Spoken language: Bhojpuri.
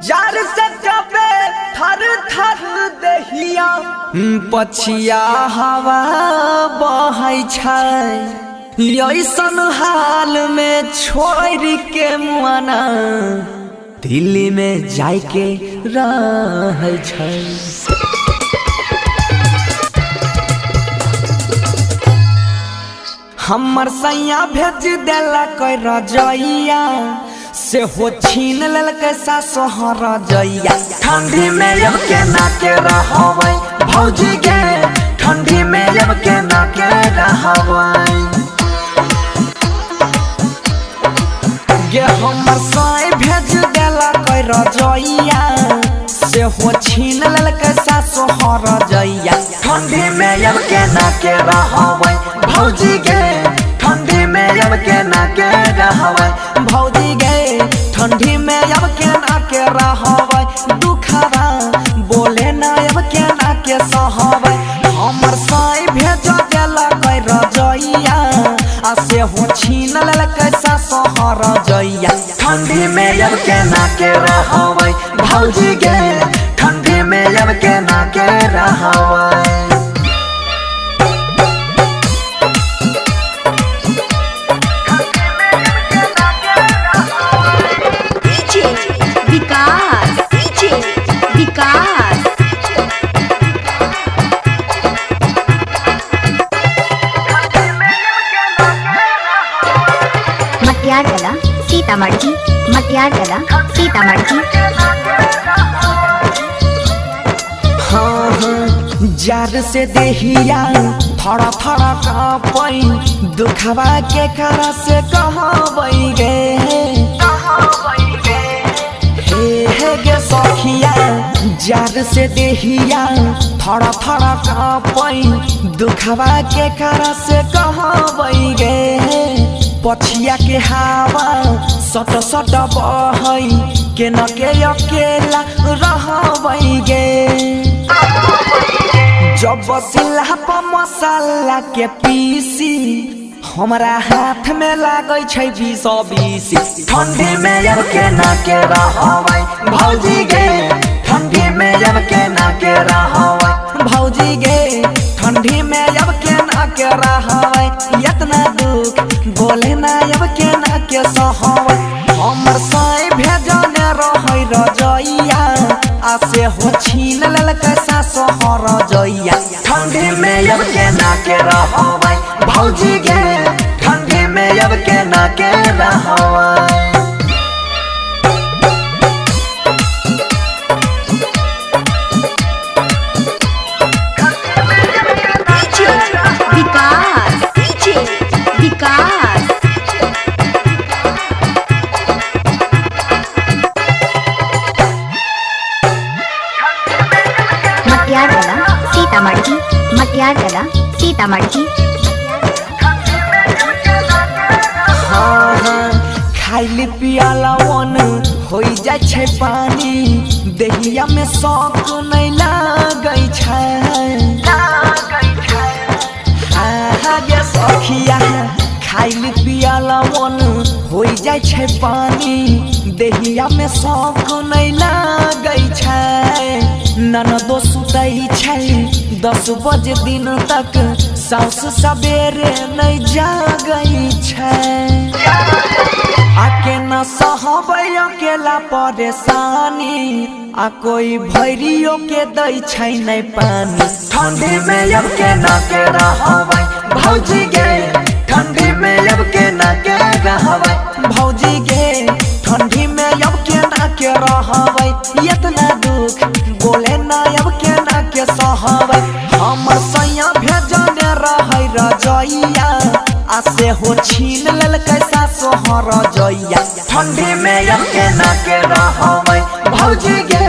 जार से जबे थर थर देहिया पछिया हवा बहै छै ऐसन हाल में छोड़ के मुआना दिल्ली में जाके रहै छै। हमर सैया भेज देला कोई रजैया से हो छीन लेलकै सासुहर रजैया। ठंडी में अब केना के रहबै भौजी गे, ठंडी में अब केना के रहबै गे। हमर साई भेज देला कोई रजैया से हो छीन लेलकै सासुहर रजैया। ठंडी में अब केना के रहबै भौजी गे, ठंडी में अब केना के रहबै भौजी गे, ठंडी में अब केना के रहबै दुखरा बोले न अब केना के सहबै। हमर साई भेज देला कोई रजैया आ से हो छीन लेलकै सासुहर रजैया। ठंडी में अब केना के रहबै भौजी गे, ठंडी में अब केना के रहबै। मटियारकला सीतामढ़ी, मटियारकला सीतामढ़ी। हाँ हाँ जार से देहिया थोड़ा थोड़ा कापै दुखवा के करा से कहबै गे। हे गे सखिया जार से देहिया थोड़ा थोड़ा कापै दुखवा के करा से कहबै गे। पछिया के हवा सट सट बहै के न के अकेला रहबै गे। जब सिल्हा पर मसाला के पीसी हमरा हाथ में लागै छै 20-20। ठंडी में अब केना के रहबै भौजी गे, ठंडी में अब केना के रहबै भौजी गे, ठंडी में अब केना के रहबै। इतना दुख बोले ना अब केना के सहबै। हमर साई भेजने रहै रजैया आ से हो छीन लेलकै सासुहर रजैया। ठंडी में अब केना के रहबै भौजी गे, ठंडी में अब केना के रहबै। मटियारकला सीतामढ़ी, मटियारकला सीतामढ़ी। हाँ हाँ खाइल पियाला वन हो जाइ छै पानी देहिया में शौक नहीं लागै छै। हाँ गे सखिया खाइल पियाला वन हो जाइ छै पानी देहिया में शौक नहीं लागै छै। ननदो सुतै छै 10 बजे दिन तक, साउस सवेरे नहीं जागै छै। आके न सहबै अकेला परेशानी आ कोई भैरियो के दै छै नहीं पानी। ठंडी में अब केना के रहबै भौजी गे, ठंडी में अब केना के रहबै भौजी गे, ठंडी में अब केना के रहबै। इतना दुख बोले ना अब केना के सहबै। हमर सैया भेजने रहै रजैया आ से हो छीन लेलकै सासुहर रजैया। ठंडी में अब केना के रहबै भौजी गे,